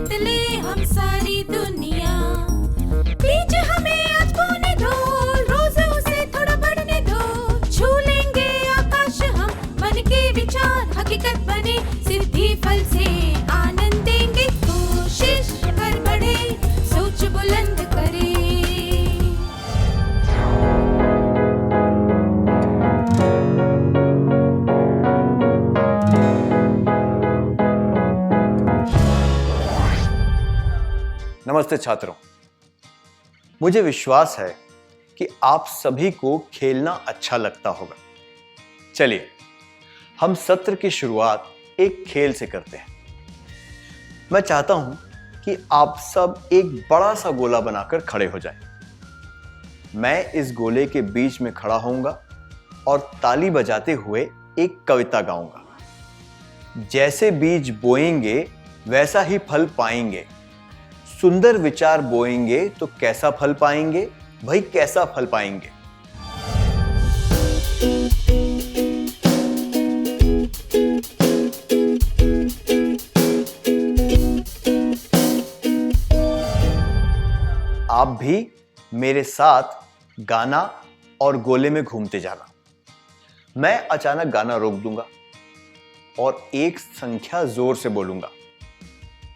जीत ले हम सारी दुनिया। बीच हमें आज बोने दो, रोज उसे थोड़ा बढ़ने दो। छू लेंगे आकाश हम, मन के विचार हकीकत बने। सिद्धि फल से आनंद देंगे, कोशिश कर बढ़े, सोच बुलंद करे। नमस्ते छात्रों, मुझे विश्वास है कि आप सभी को खेलना अच्छा लगता होगा। चलिए हम सत्र की शुरुआत एक खेल से करते हैं। मैं चाहता हूं कि आप सब एक बड़ा सा गोला बनाकर खड़े हो जाएं। मैं इस गोले के बीच में खड़ा होऊंगा और ताली बजाते हुए एक कविता गाऊंगा। जैसे बीज बोएंगे वैसा ही फल पाएंगे, सुंदर विचार बोएंगे तो कैसा फल पाएंगे, भाई कैसा फल पाएंगे। आप भी मेरे साथ गाना और गोले में घूमते जाना। मैं अचानक गाना रोक दूंगा और एक संख्या जोर से बोलूंगा।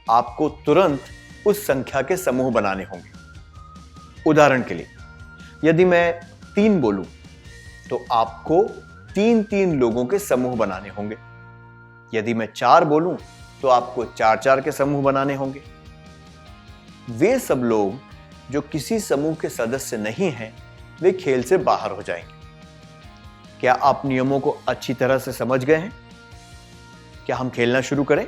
आपको तुरंत उस संख्या के समूह बनाने होंगे। उदाहरण के लिए यदि मैं 3 बोलूं तो आपको 3-3 लोगों के समूह बनाने होंगे। यदि मैं 4 बोलूं तो आपको 4-4 के समूह बनाने होंगे। वे सब लोग जो किसी समूह के सदस्य नहीं हैं, वे खेल से बाहर हो जाएंगे। क्या आप नियमों को अच्छी तरह से समझ गए हैं? क्या हम खेलना शुरू करें?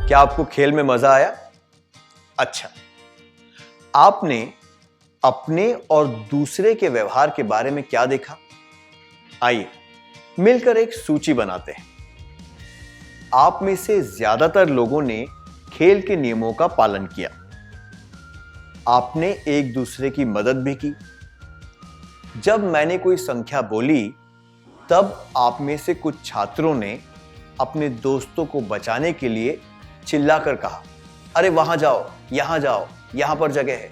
क्या आपको खेल में मजा आया? अच्छा, आपने अपने और दूसरे के व्यवहार के बारे में क्या देखा? आइए मिलकर एक सूची बनाते हैं। आप में से ज्यादातर लोगों ने खेल के नियमों का पालन किया। आपने एक दूसरे की मदद भी की। जब मैंने कोई संख्या बोली, तब आप में से कुछ छात्रों ने अपने दोस्तों को बचाने के लिए चिल्लाकर कहा, अरे वहां जाओ, यहां पर जगह है।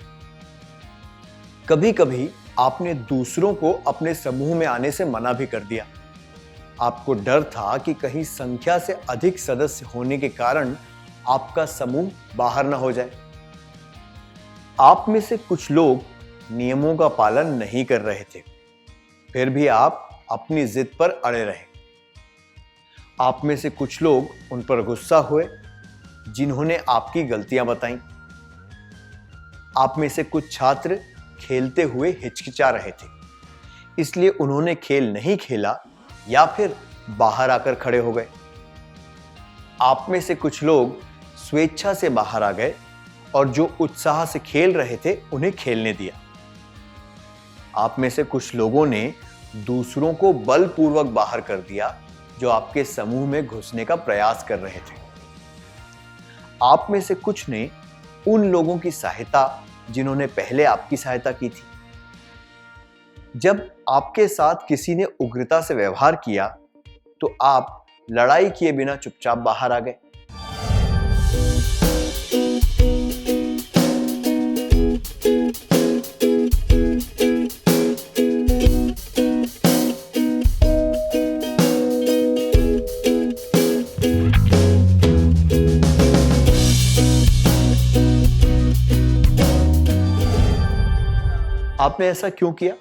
कभी कभी आपने दूसरों को अपने समूह में आने से मना भी कर दिया। आपको डर था कि कहीं संख्या से अधिक सदस्य होने के कारण आपका समूह बाहर न हो जाए। आप में से कुछ लोग नियमों का पालन नहीं कर रहे थे, फिर भी आप अपनी जिद पर अड़े रहे। आप में से कुछ लोग उन पर गुस्सा हुए जिन्होंने आपकी गलतियां बताई। आप में से कुछ छात्र खेलते हुए हिचकिचा रहे थे, इसलिए उन्होंने खेल नहीं खेला या फिर बाहर आकर खड़े हो गए। आप में से कुछ लोग स्वेच्छा से बाहर आ गए और जो उत्साह से खेल रहे थे उन्हें खेलने दिया। आप में से कुछ लोगों ने दूसरों को बलपूर्वक बाहर कर दिया जो आपके समूह में घुसने का प्रयास कर रहे थे। आप में से कुछ ने उन लोगों की सहायता जिन्होंने पहले आपकी सहायता की थी। जब आपके साथ किसी ने उग्रता से व्यवहार किया तो आप लड़ाई किए बिना चुपचाप बाहर आ गए। आपने ऐसा क्यों किया?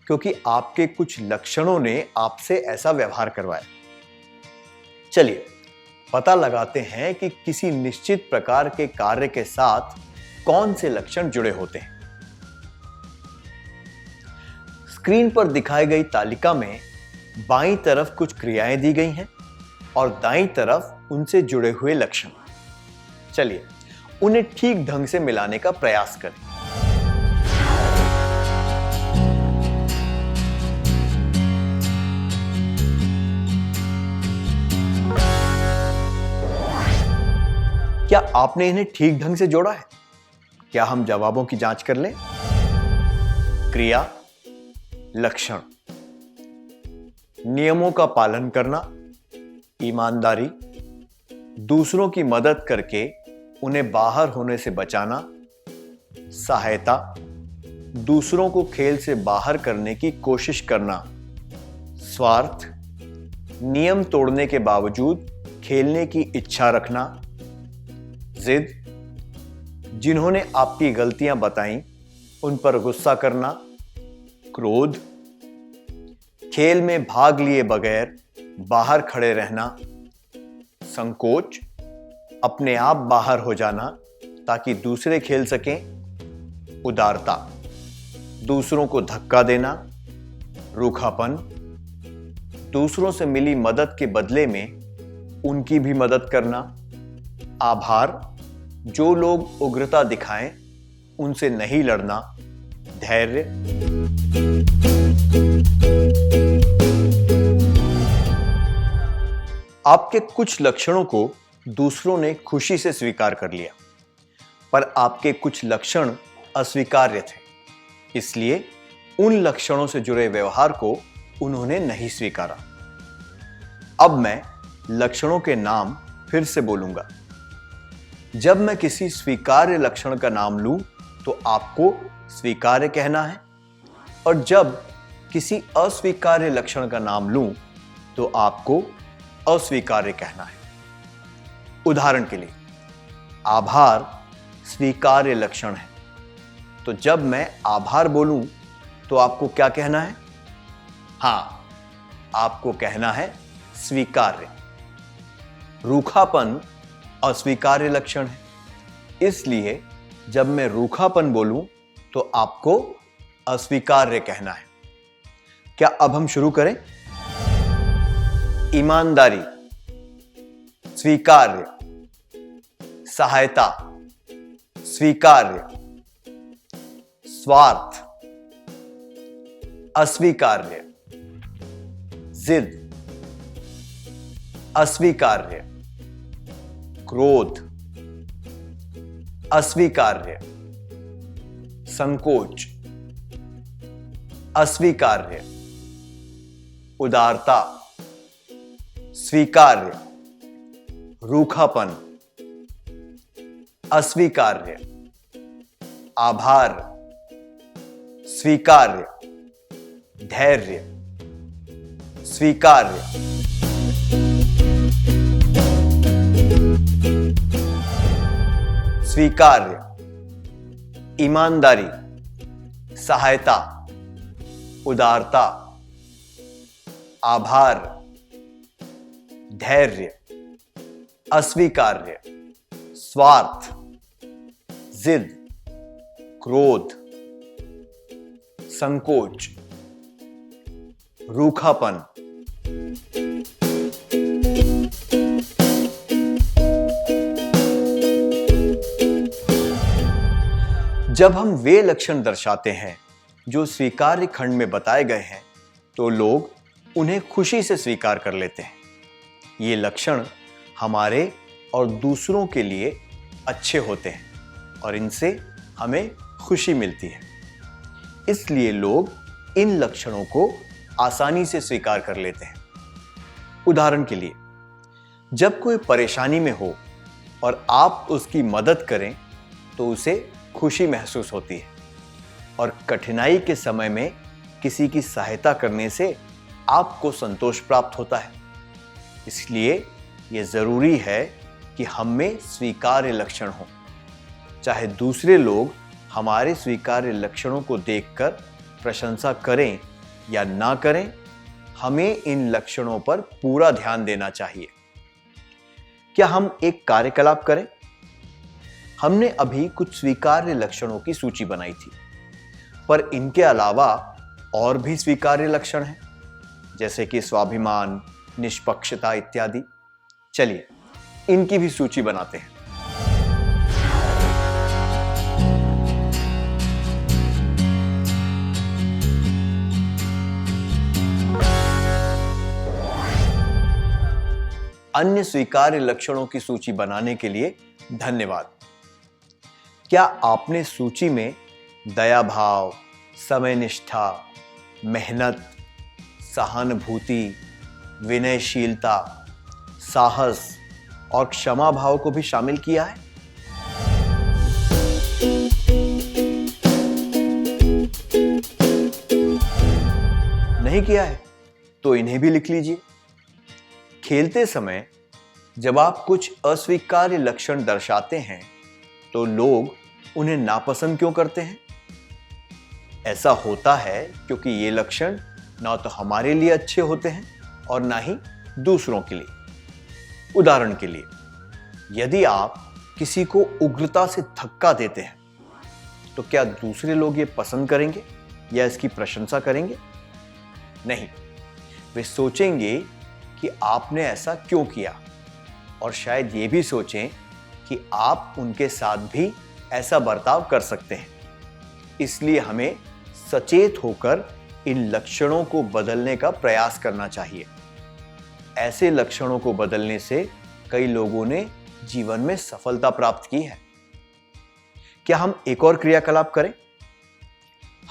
क्योंकि आपके कुछ लक्षणों ने आपसे ऐसा व्यवहार करवाया। चलिए पता लगाते हैं कि किसी निश्चित प्रकार के कार्य के साथ कौन से लक्षण जुड़े होते हैं। स्क्रीन पर दिखाई गई तालिका में बाईं तरफ कुछ क्रियाएं दी गई हैं और दाईं तरफ उनसे जुड़े हुए लक्षण। चलिए उन्हें ठीक ढंग से मिलाने का प्रयास करें। क्या आपने इन्हें ठीक ढंग से जोड़ा है? क्या हम जवाबों की जांच कर लें? क्रिया, लक्षण। नियमों का पालन करना, ईमानदारी, दूसरों की मदद करके उन्हें बाहर होने से बचाना, सहायता, दूसरों को खेल से बाहर करने की कोशिश करना, स्वार्थ, नियम तोड़ने के बावजूद खेलने की इच्छा रखना, जिद, जिन्होंने आपकी गलतियां बताई उन पर गुस्सा करना, क्रोध, खेल में भाग लिए बगैर बाहर खड़े रहना, संकोच, अपने आप बाहर हो जाना ताकि दूसरे खेल सकें, उदारता, दूसरों को धक्का देना, रूखापन, दूसरों से मिली मदद के बदले में उनकी भी मदद करना, आभार, जो लोग उग्रता दिखाएं उनसे नहीं लड़ना, धैर्य। आपके कुछ लक्षणों को दूसरों ने खुशी से स्वीकार कर लिया, पर आपके कुछ लक्षण अस्वीकार्य थे, इसलिए उन लक्षणों से जुड़े व्यवहार को उन्होंने नहीं स्वीकारा। अब मैं लक्षणों के नाम फिर से बोलूंगा। जब मैं किसी स्वीकार्य लक्षण का नाम लूं तो आपको स्वीकार्य कहना है, और जब किसी अस्वीकार्य लक्षण का नाम लूं तो आपको अस्वीकार्य कहना है। उदाहरण के लिए, आभार स्वीकार्य लक्षण है, तो जब मैं आभार बोलूं तो आपको क्या कहना है? हां, आपको कहना है स्वीकार्य। रूखापन अस्वीकार्य लक्षण है, इसलिए जब मैं रूखापन बोलूं तो आपको अस्वीकार्य कहना है। क्या अब हम शुरू करें? ईमानदारी स्वीकार्य, सहायता स्वीकार्य, स्वार्थ अस्वीकार्य, जिद अस्वीकार्य, क्रोध अस्वीकार्य, संकोच अस्वीकार्य, उदारता स्वीकार्य, रूखापन अस्वीकार्य, आभार स्वीकार्य, धैर्य स्वीकार्य। स्वीकार्य, ईमानदारी, सहायता, उदारता, आभार, धैर्य, अस्वीकार्य, स्वार्थ, जिद, क्रोध, संकोच, रूखापन। जब हम वे लक्षण दर्शाते हैं जो स्वीकार्य खंड में बताए गए हैं तो लोग उन्हें खुशी से स्वीकार कर लेते हैं। ये लक्षण हमारे और दूसरों के लिए अच्छे होते हैं और इनसे हमें खुशी मिलती है, इसलिए लोग इन लक्षणों को आसानी से स्वीकार कर लेते हैं। उदाहरण के लिए, जब कोई परेशानी में हो और आप उसकी मदद करें तो उसे खुशी महसूस होती है, और कठिनाई के समय में किसी की सहायता करने से आपको संतोष प्राप्त होता है। इसलिए यह जरूरी है कि हम में स्वीकार्य लक्षण हो। चाहे दूसरे लोग हमारे स्वीकार्य लक्षणों को देखकर प्रशंसा करें या ना करें, हमें इन लक्षणों पर पूरा ध्यान देना चाहिए। क्या हम एक कार्यकलाप करें? हमने अभी कुछ स्वीकार्य लक्षणों की सूची बनाई थी, पर इनके अलावा और भी स्वीकार्य लक्षण हैं, जैसे कि स्वाभिमान, निष्पक्षता इत्यादि। चलिए इनकी भी सूची बनाते हैं। अन्य स्वीकार्य लक्षणों की सूची बनाने के लिए धन्यवाद। क्या आपने सूची में दया भाव, समयनिष्ठा, मेहनत, सहानुभूति, विनयशीलता, साहस और क्षमा भाव को भी शामिल किया है? नहीं किया है तो इन्हें भी लिख लीजिए। खेलते समय जब आप कुछ अस्वीकार्य लक्षण दर्शाते हैं तो लोग उन्हें नापसंद क्यों करते हैं? ऐसा होता है क्योंकि ये लक्षण ना तो हमारे लिए अच्छे होते हैं और ना ही दूसरों के लिए। उदाहरण के लिए, यदि आप किसी को उग्रता से धक्का देते हैं तो क्या दूसरे लोग ये पसंद करेंगे या इसकी प्रशंसा करेंगे? नहीं, वे सोचेंगे कि आपने ऐसा क्यों किया और शायद ये भी सोचें कि आप उनके साथ भी ऐसा बर्ताव कर सकते हैं। इसलिए हमें सचेत होकर इन लक्षणों को बदलने का प्रयास करना चाहिए। ऐसे लक्षणों को बदलने से कई लोगों ने जीवन में सफलता प्राप्त की है। क्या हम एक और क्रियाकलाप करें?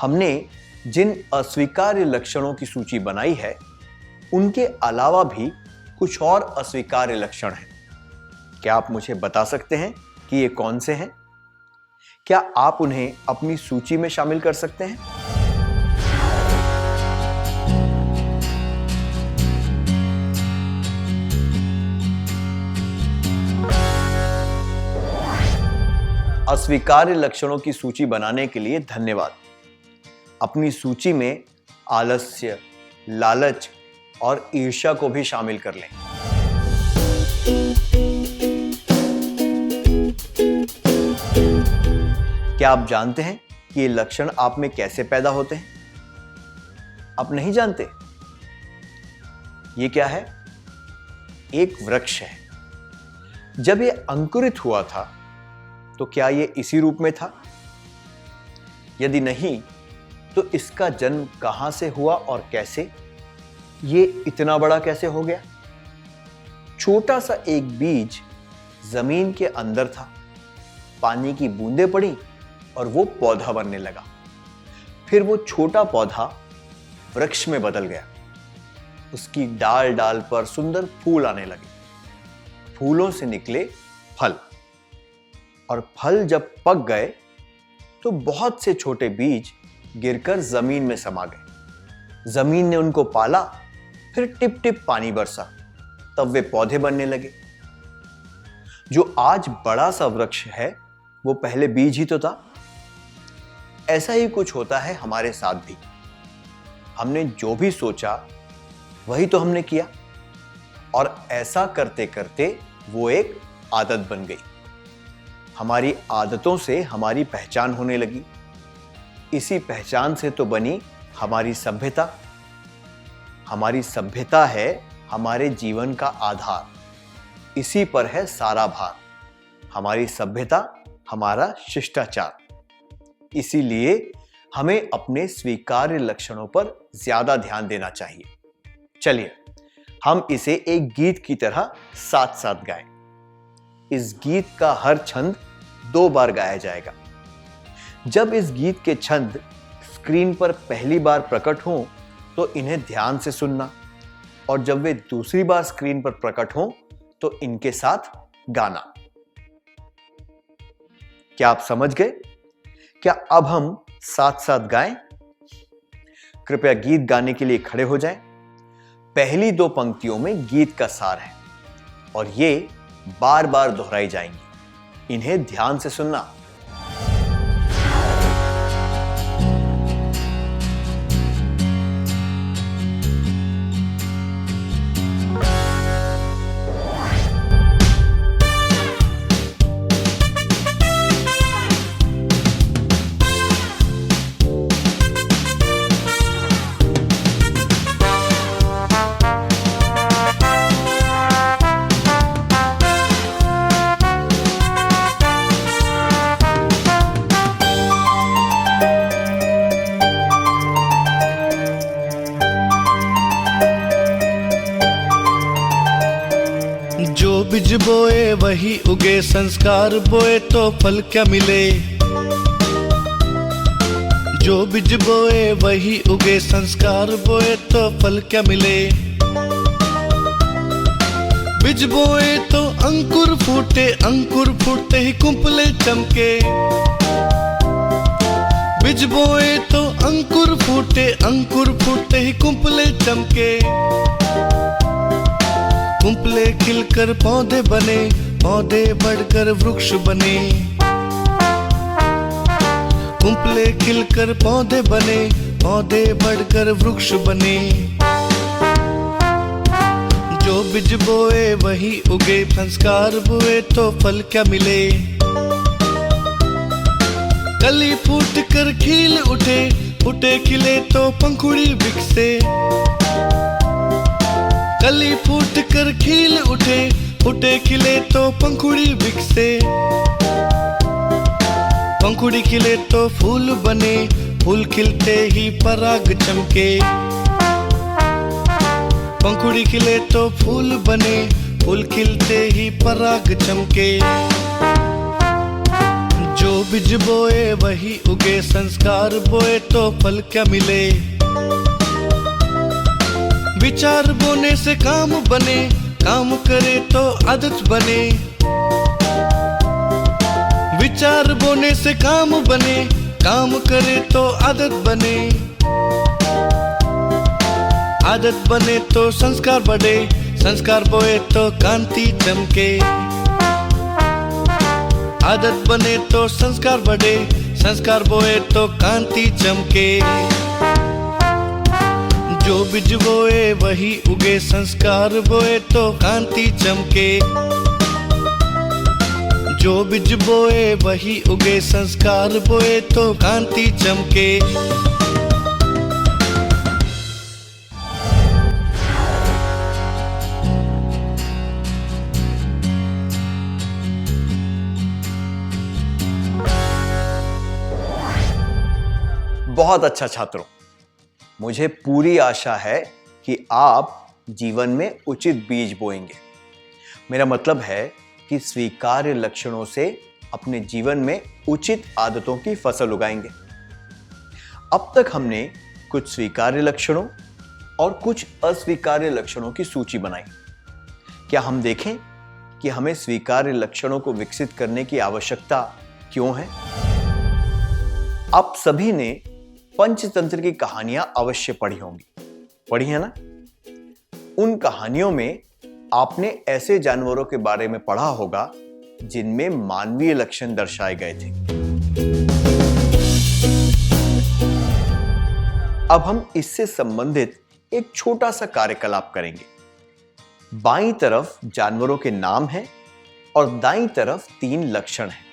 हमने जिन अस्वीकार्य लक्षणों की सूची बनाई है उनके अलावा भी कुछ और अस्वीकार्य लक्षण हैं। क्या आप मुझे बता सकते हैं कि ये कौन से हैं? क्या आप उन्हें अपनी सूची में शामिल कर सकते हैं? अस्वीकार्य लक्षणों की सूची बनाने के लिए धन्यवाद। अपनी सूची में आलस्य, लालच और ईर्ष्या को भी शामिल कर लें। क्या आप जानते हैं कि ये लक्षण आप में कैसे पैदा होते हैं? आप नहीं जानते? ये क्या है? एक वृक्ष है। जब ये अंकुरित हुआ था तो क्या ये इसी रूप में था? यदि नहीं तो इसका जन्म कहां से हुआ और कैसे? ये इतना बड़ा कैसे हो गया? छोटा सा एक बीज जमीन के अंदर था, पानी की बूंदें पड़ी और वो पौधा बनने लगा। फिर वो छोटा पौधा वृक्ष में बदल गया। उसकी डाल डाल पर सुंदर फूल आने लगे। फूलों से निकले फल, और फल जब पक गए तो बहुत से छोटे बीज गिरकर जमीन में समा गए। जमीन ने उनको पाला, फिर टिप टिप पानी बरसा, तब वे पौधे बनने लगे। जो आज बड़ा सा वृक्ष है वो पहले बीज ही तो था। ऐसा ही कुछ होता है हमारे साथ भी। हमने जो भी सोचा वही तो हमने किया, और ऐसा करते करते वो एक आदत बन गई। हमारी आदतों से हमारी पहचान होने लगी। इसी पहचान से तो बनी हमारी सभ्यता। हमारी सभ्यता है हमारे जीवन का आधार। इसी पर है सारा भार। हमारी सभ्यता, हमारा शिष्टाचार। इसीलिए हमें अपने स्वीकार्य लक्षणों पर ज्यादा ध्यान देना चाहिए। चलिए हम इसे एक गीत की तरह साथ साथ गाएं। इस गीत का हर छंद 2 बार गाया जाएगा। जब इस गीत के छंद स्क्रीन पर पहली बार प्रकट हों तो इन्हें ध्यान से सुनना, और जब वे दूसरी बार स्क्रीन पर प्रकट हों तो इनके साथ गाना। क्या आप समझ गए? क्या अब हम साथ साथ गाएं? कृपया गीत गाने के लिए खड़े हो जाएं। पहली 2 पंक्तियों में गीत का सार है और ये बार बार दोहराई जाएंगी। इन्हें ध्यान से सुनना। बीज बोए वही उगे, संस्कार बोए तो फल क्या मिले। जो बीज बोए वही उगे, संस्कार बोए तो फल क्या मिले। बीज बोए तो अंकुर फूटे, अंकुर फूटते ही कुंपले चमके। बीज बोए तो अंकुर फूटे, अंकुर फूटते ही कुंपले चमके। कुंपले खिलकर पौधे बने, पौधे बढ़कर वृक्ष बने। कुंपले खिलकर पौधे बने, पौधे बढ़कर वृक्ष बने। जो बीज बोए वही उगे, संस्कार बोए तो फल क्या मिले। कली फूट कर खिल उठे, फूटे खिले तो पंखुड़ी बिकसे। कली फूट कर खिल उठे, फूटे खिले तो पंखुड़ी बिकसे। पंखुड़ी खिले तो फूल बने, फूल खिलते ही पराग चमके। पंखुड़ी खिले तो फूल बने, फूल खिलते ही पराग चमके। जो बीज बोए वही उगे, संस्कार बोए तो फल क्या मिले। विचार बोने से काम बने, काम करे तो आदत बने। विचार बोने से काम बने, काम करे तो आदत बने। आदत बने तो संस्कार बढ़े, संस्कार बोए तो कांति चमके। आदत बने तो संस्कार बढ़े, संस्कार बोए तो कांति चमके। जो बीज बोए वही उगे, संस्कार बोए तो कांति चमके। जो बीज बोए वही उगे, संस्कार बोए तो कांति चमके। बहुत अच्छा छात्रों, मुझे पूरी आशा है कि आप जीवन में उचित बीज बोएंगे। मेरा मतलब है कि स्वीकार्य लक्षणों से अपने जीवन में उचित आदतों की फसल उगाएंगे। अब तक हमने कुछ स्वीकार्य लक्षणों और कुछ अस्वीकार्य लक्षणों की सूची बनाई। क्या हम देखें कि हमें स्वीकार्य लक्षणों को विकसित करने की आवश्यकता क्यों है? आप सभी ने पंचतंत्र की कहानियां अवश्य पढ़ी होंगी, पढ़ी है ना? उन कहानियों में आपने ऐसे जानवरों के बारे में पढ़ा होगा जिनमें मानवीय लक्षण दर्शाए गए थे। अब हम इससे संबंधित एक छोटा सा कार्यकलाप करेंगे। बाईं तरफ जानवरों के नाम हैं और दाईं तरफ 3 लक्षण हैं।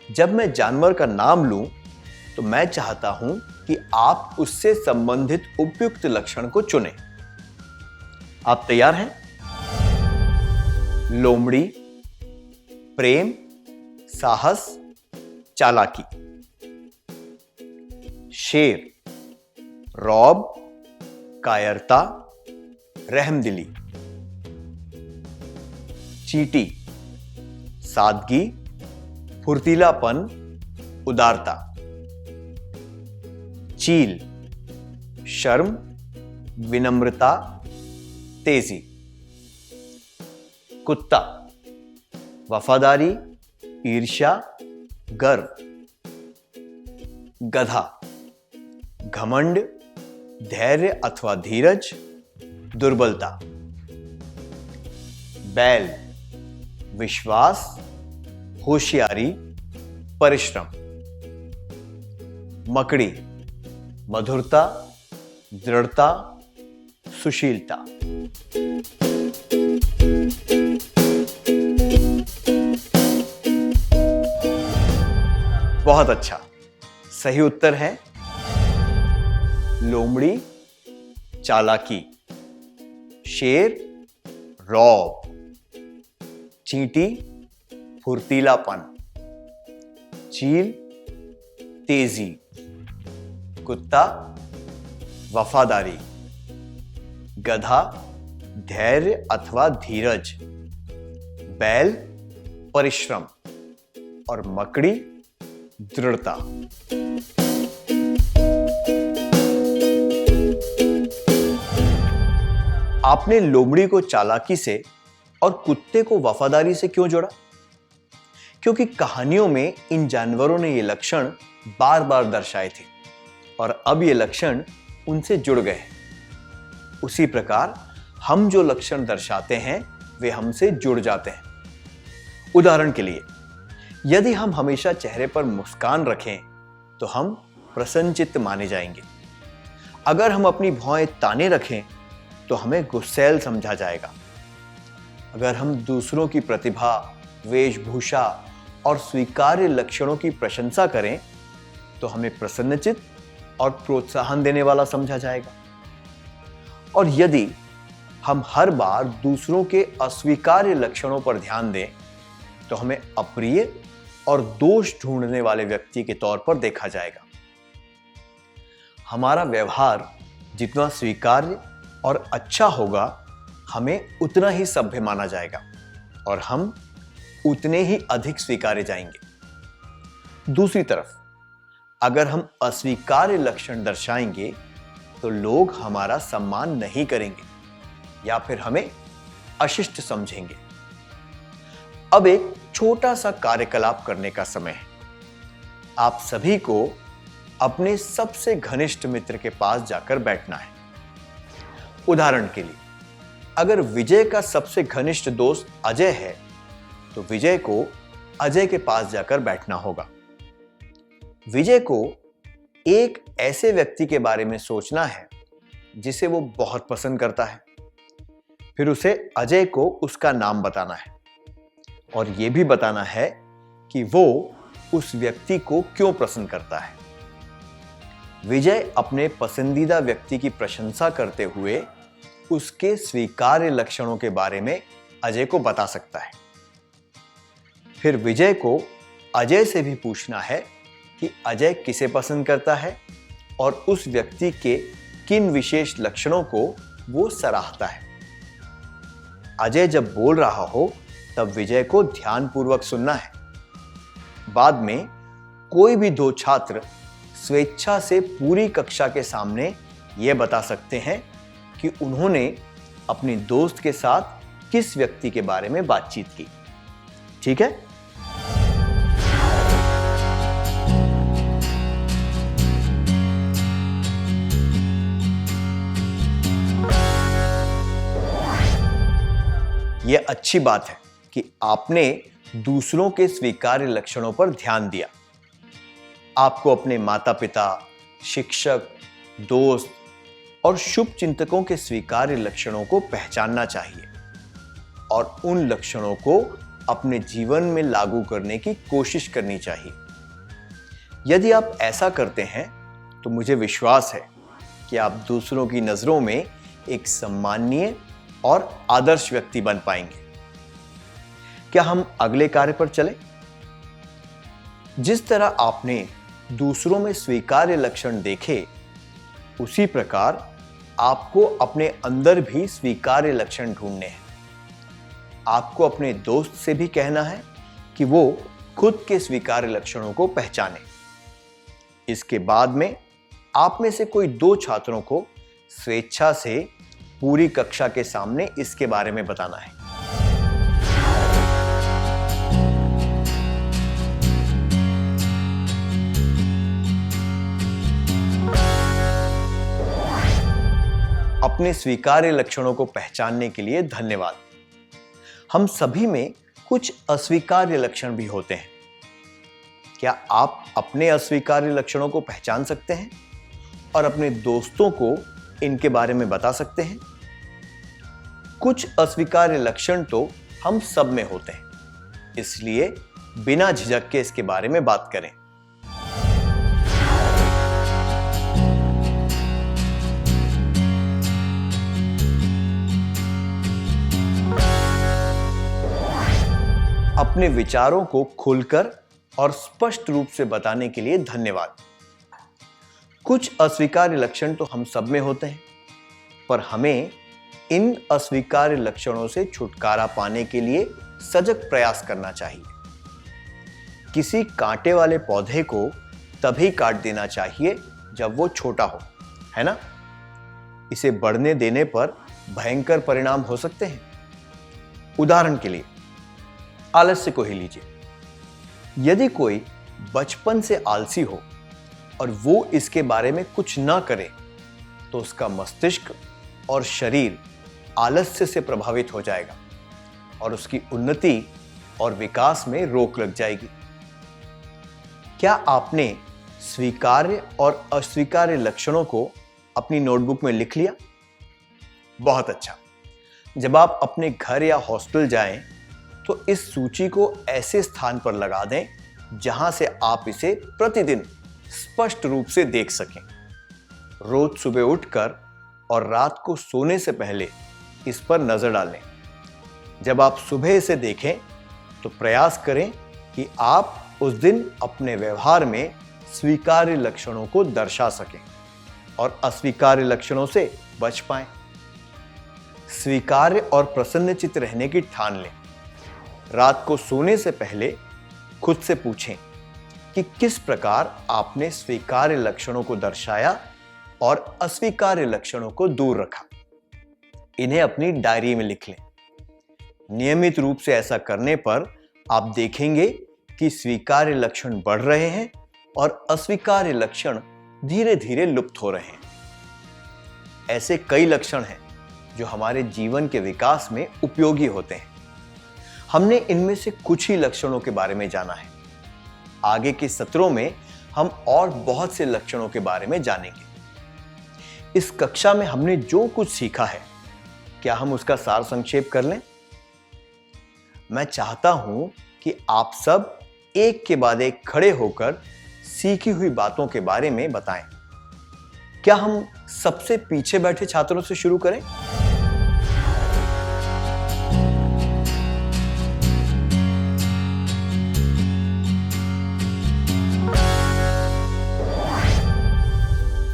जब मैं जानवर का नाम लूं तो मैं चाहता हूं कि आप उससे संबंधित उपयुक्त लक्षण को चुनें। आप तैयार हैं? लोमड़ी, प्रेम, साहस, चालाकी। शेर, रौब, कायरता, रहमदिली। चींटी, सादगी, फुर्तीलापन, उदारता। चील, शर्म, विनम्रता, तेजी। कुत्ता, वफादारी, ईर्ष्या, गर्व। गधा, घमंड, धैर्य अथवा धीरज, दुर्बलता। बैल, विश्वास, होशियारी, परिश्रम। मकड़ी, मधुरता, दृढ़ता, सुशीलता। बहुत अच्छा, सही उत्तर है लोमड़ी, चालाकी। शेर, रौब। चींटी, फुर्तीलापन। चील, तेजी। कुत्ता, वफादारी। गधा, धैर्य अथवा धीरज। बैल, परिश्रम। और मकड़ी, दृढ़ता। आपने लोमड़ी को चालाकी से और कुत्ते को वफादारी से क्यों जोड़ा? क्योंकि कहानियों में इन जानवरों ने ये लक्षण बार बार दर्शाए थे और अब ये लक्षण उनसे जुड़ गए हैं। उसी प्रकार हम जो लक्षण दर्शाते हैं वे हमसे जुड़ जाते हैं। उदाहरण के लिए, यदि हम हमेशा चेहरे पर मुस्कान रखें तो हम प्रसन्नचित्त माने जाएंगे। अगर हम अपनी भौहें ताने रखें तो हमें गुस्सैल समझा जाएगा। अगर हम दूसरों की प्रतिभा, वेशभूषा और स्वीकार्य लक्षणों की प्रशंसा करें तो हमें प्रसन्नचित्त और प्रोत्साहन देने वाला समझा जाएगा। और यदि हम हर बार दूसरों के अस्वीकार्य लक्षणों पर ध्यान दें तो हमें अप्रिय और दोष ढूंढने वाले व्यक्ति के तौर पर देखा जाएगा। हमारा व्यवहार जितना स्वीकार्य और अच्छा होगा, हमें उतना ही सभ्य माना जाएगा और हम उतने ही अधिक स्वीकारे जाएंगे। दूसरी तरफ, अगर हम अस्वीकार्य लक्षण दर्शाएंगे तो लोग हमारा सम्मान नहीं करेंगे या फिर हमें अशिष्ट समझेंगे। अब एक छोटा सा कार्यकलाप करने का समय है। आप सभी को अपने सबसे घनिष्ठ मित्र के पास जाकर बैठना है। उदाहरण के लिए, अगर विजय का सबसे घनिष्ठ दोस्त अजय है तो विजय को अजय के पास जाकर बैठना होगा। विजय को एक ऐसे व्यक्ति के बारे में सोचना है जिसे वो बहुत पसंद करता है। फिर उसे अजय को उसका नाम बताना है और यह भी बताना है कि वो उस व्यक्ति को क्यों पसंद करता है। विजय अपने पसंदीदा व्यक्ति की प्रशंसा करते हुए उसके स्वीकार्य लक्षणों के बारे में अजय को बता सकता है। फिर विजय को अजय से भी पूछना है कि अजय किसे पसंद करता है और उस व्यक्ति के किन विशेष लक्षणों को वो सराहता है। अजय जब बोल रहा हो तब विजय को ध्यानपूर्वक सुनना है। बाद में कोई भी दो छात्र स्वेच्छा से पूरी कक्षा के सामने यह बता सकते हैं कि उन्होंने अपने दोस्त के साथ किस व्यक्ति के बारे में बातचीत की। ठीक है? यह अच्छी बात है कि आपने दूसरों के स्वीकार्य लक्षणों पर ध्यान दिया। आपको अपने माता पिता, शिक्षक, दोस्त और शुभ चिंतकों के स्वीकार्य लक्षणों को पहचानना चाहिए और उन लक्षणों को अपने जीवन में लागू करने की कोशिश करनी चाहिए। यदि आप ऐसा करते हैं तो मुझे विश्वास है कि आप दूसरों की नजरों में एक सम्माननीय और आदर्श व्यक्ति बन पाएंगे। क्या हम अगले कार्य पर चलें? जिस तरह आपने दूसरों में स्वीकार्य लक्षण देखे, उसी प्रकार आपको अपने अंदर भी स्वीकार्य लक्षण ढूंढने हैं। आपको अपने दोस्त से भी कहना है कि वो खुद के स्वीकार्य लक्षणों को पहचाने। इसके बाद में आप में से कोई दो छात्रों को स्वेच्छा से पूरी कक्षा के सामने इसके बारे में बताना है। अपने स्वीकार्य लक्षणों को पहचानने के लिए धन्यवाद। हम सभी में कुछ अस्वीकार्य लक्षण भी होते हैं। क्या आप अपने अस्वीकार्य लक्षणों को पहचान सकते हैं और अपने दोस्तों को इनके बारे में बता सकते हैं? कुछ अस्वीकार्य लक्षण तो हम सब में होते हैं, इसलिए बिना झिझक के इसके बारे में बात करें। अपने विचारों को खुलकर और स्पष्ट रूप से बताने के लिए धन्यवाद। कुछ अस्वीकार्य लक्षण तो हम सब में होते हैं, पर हमें इन अस्वीकार्य लक्षणों से छुटकारा पाने के लिए सजग प्रयास करना चाहिए। किसी कांटे वाले पौधे को तभी काट देना चाहिए जब वो छोटा हो, है ना? इसे बढ़ने देने पर भयंकर परिणाम हो सकते हैं। उदाहरण के लिए आलस्य को ही लीजिए। यदि कोई बचपन से आलसी हो और वो इसके बारे में कुछ ना करे तो उसका मस्तिष्क और शरीर आलस्य से प्रभावित हो जाएगा और उसकी उन्नति और विकास में रोक लग जाएगी। क्या आपने स्वीकार्य और अस्वीकार्य लक्षणों को अपनी नोटबुक में लिख लिया? बहुत अच्छा। जब आप अपने घर या हॉस्टल जाएं तो इस सूची को ऐसे स्थान पर लगा दें जहां से आप इसे प्रतिदिन स्पष्ट रूप से देख सकें। रोज सुबह उठकर और रात को सोने से पहले इस पर नजर डालें। जब आप सुबह इसे देखें तो प्रयास करें कि आप उस दिन अपने व्यवहार में स्वीकार्य लक्षणों को दर्शा सकें और अस्वीकार्य लक्षणों से बच पाएं। स्वीकार्य और प्रसन्नचित्त रहने की ठान लें। रात को सोने से पहले खुद से पूछें कि किस प्रकार आपने स्वीकार्य लक्षणों को दर्शाया और अस्वीकार्य लक्षणों को दूर रखा। इन्हें अपनी डायरी में लिख लें। नियमित रूप से ऐसा करने पर आप देखेंगे कि स्वीकार्य लक्षण बढ़ रहे हैं और अस्वीकार्य लक्षण धीरे धीरे लुप्त हो रहे हैं। ऐसे कई लक्षण हैं जो हमारे जीवन के विकास में उपयोगी होते हैं। हमने इनमें से कुछ ही लक्षणों के बारे में जाना है। आगे के सत्रों में हम और बहुत से लक्षणों के बारे में जानेंगे। इस कक्षा में हमने जो कुछ सीखा है, क्या हम उसका सार संक्षेप कर लें? मैं चाहता हूं कि आप सब एक के बाद एक खड़े होकर सीखी हुई बातों के बारे में बताएं। क्या हम सबसे पीछे बैठे छात्रों से शुरू करें?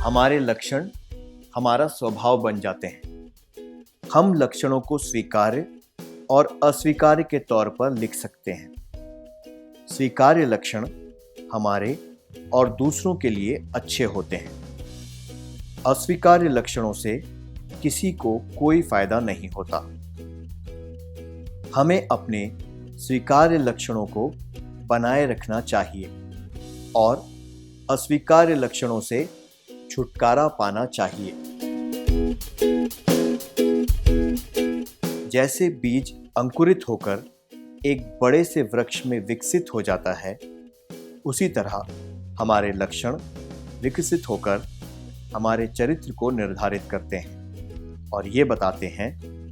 हमारे लक्षण हमारा स्वभाव बन जाते हैं। हम लक्षणों को स्वीकार्य और अस्वीकार्य के तौर पर लिख सकते हैं। स्वीकार्य लक्षण हमारे और दूसरों के लिए अच्छे होते हैं। अस्वीकार्य लक्षणों से किसी को कोई फायदा नहीं होता। हमें अपने स्वीकार्य लक्षणों को बनाए रखना चाहिए और अस्वीकार्य लक्षणों से छुटकारा पाना चाहिए। जैसे बीज अंकुरित होकर एक बड़े से वृक्ष में विकसित हो जाता है, उसी तरह हमारे लक्षण विकसित होकर हमारे चरित्र को निर्धारित करते हैं और ये बताते हैं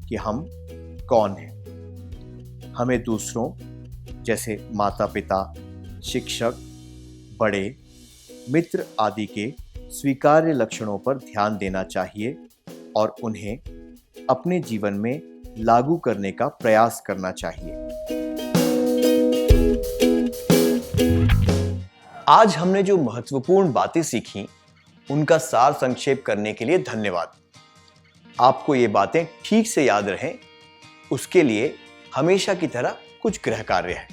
कि हम कौन हैं। हमें दूसरों जैसे माता पिता, शिक्षक, बड़े, मित्र आदि के स्वीकार्य लक्षणों पर ध्यान देना चाहिए और उन्हें अपने जीवन में लागू करने का प्रयास करना चाहिए। आज हमने जो महत्वपूर्ण बातें सीखी उनका सार संक्षेप करने के लिए धन्यवाद। आपको ये बातें ठीक से याद रहें, उसके लिए हमेशा की तरह कुछ गृह कार्य है।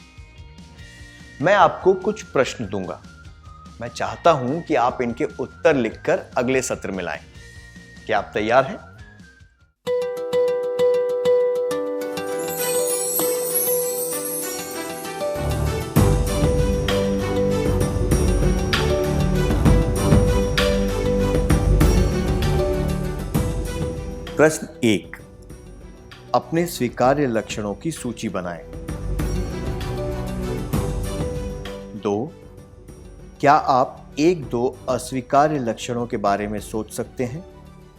मैं आपको कुछ प्रश्न दूंगा। मैं चाहता हूं कि आप इनके उत्तर लिखकर अगले सत्र में लाएं। क्या आप तैयार हैं? प्रश्न 1, अपने स्वीकार्य लक्षणों की सूची बनाएं। 2, क्या आप 1-2 अस्वीकार्य लक्षणों के बारे में सोच सकते हैं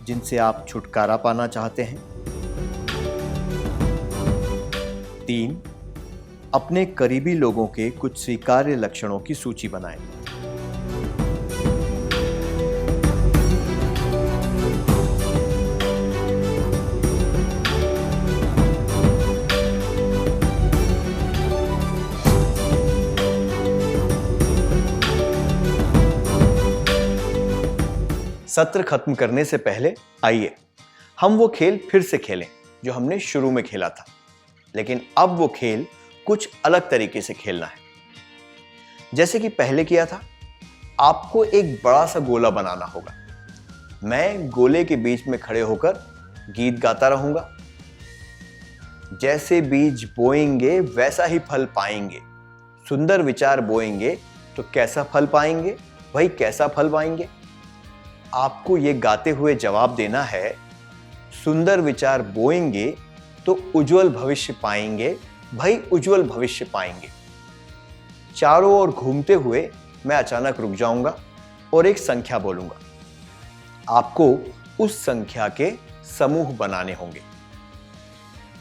जिनसे आप छुटकारा पाना चाहते हैं? 3, अपने करीबी लोगों के कुछ स्वीकार्य लक्षणों की सूची बनाएं। 4 खत्म करने से पहले आइए हम वो खेल फिर से खेलें जो हमने शुरू में खेला था, लेकिन अब वो खेल कुछ अलग तरीके से खेलना है। जैसे कि पहले किया था, आपको एक बड़ा सा गोला बनाना होगा। मैं गोले के बीच में खड़े होकर गीत गाता रहूंगा। जैसे बीज बोएंगे वैसा ही फल पाएंगे, सुंदर विचार बोएंगे तो कैसा फल पाएंगे भाई, कैसा फल पाएंगे। आपको ये गाते हुए जवाब देना है, सुंदर विचार बोएंगे तो उज्जवल भविष्य पाएंगे भाई, उज्जवल भविष्य पाएंगे। चारों ओर घूमते हुए मैं अचानक रुक जाऊंगा और एक संख्या बोलूंगा। आपको उस संख्या के समूह बनाने होंगे।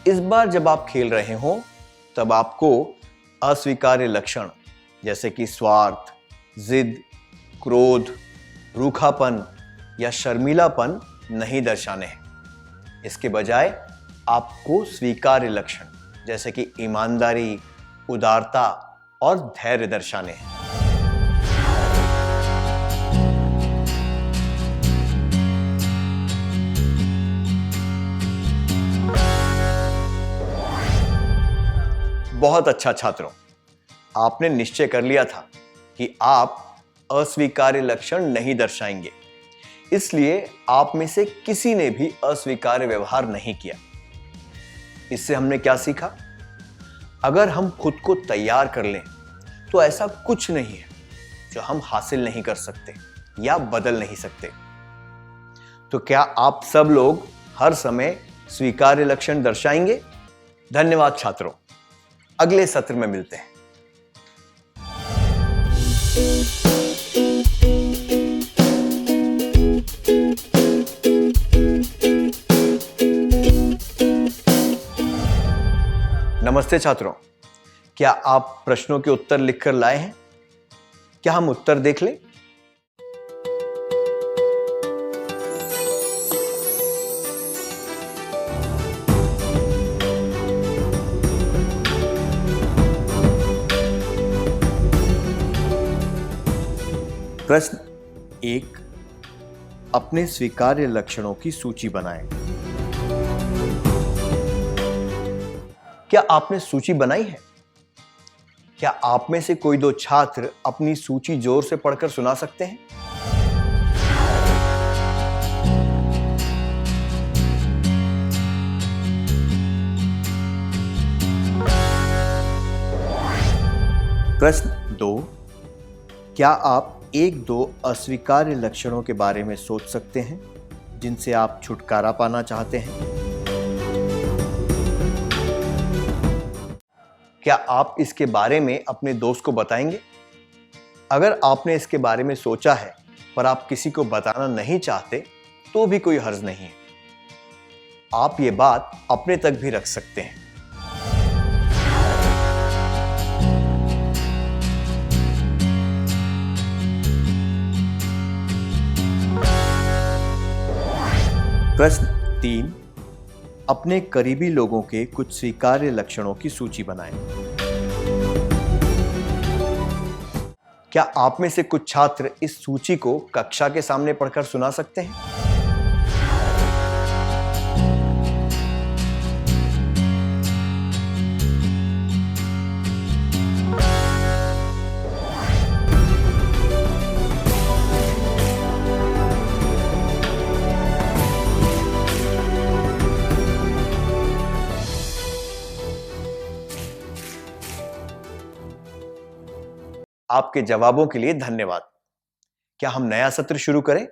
इस बार जब आप खेल रहे हो तब आपको अस्वीकार्य लक्षण जैसे कि स्वार्थ, जिद, क्रोध, रूखापन या शर्मीलापन नहीं दर्शाने हैं। इसके बजाय आपको स्वीकार्य लक्षण जैसे कि ईमानदारी, उदारता और धैर्य दर्शाने हैं। बहुत अच्छा छात्रों, आपने निश्चय कर लिया था कि आप अस्वीकार्य लक्षण नहीं दर्शाएंगे, इसलिए आप में से किसी ने भी अस्वीकार्य व्यवहार नहीं किया। इससे हमने क्या सीखा? अगर हम खुद को तैयार कर लें तो ऐसा कुछ नहीं है जो हम हासिल नहीं कर सकते या बदल नहीं सकते। तो क्या आप सब लोग हर समय स्वीकार्य लक्षण दर्शाएंगे? धन्यवाद छात्रों, अगले सत्र में मिलते हैं। नमस्ते छात्रों, क्या आप प्रश्नों के उत्तर लिखकर लाए हैं? क्या हम उत्तर देख लें? प्रश्न 1, अपने स्वीकार्य लक्षणों की सूची बनाएं। क्या आपने सूची बनाई है? क्या आप में से कोई दो छात्र अपनी सूची जोर से पढ़कर सुना सकते हैं? प्रश्न 2, क्या आप 1-2 अस्वीकार्य लक्षणों के बारे में सोच सकते हैं जिनसे आप छुटकारा पाना चाहते हैं? क्या आप इसके बारे में अपने दोस्त को बताएंगे? अगर आपने इसके बारे में सोचा है पर आप किसी को बताना नहीं चाहते तो भी कोई हर्ज नहीं है। आप ये बात अपने तक भी रख सकते हैं। प्रश्न 3, अपने करीबी लोगों के कुछ स्वीकार्य लक्षणों की सूची बनाएं। क्या आप में से कुछ छात्र इस सूची को कक्षा के सामने पढ़कर सुना सकते हैं? आपके जवाबों के लिए धन्यवाद। क्या हम नया सत्र शुरू करें?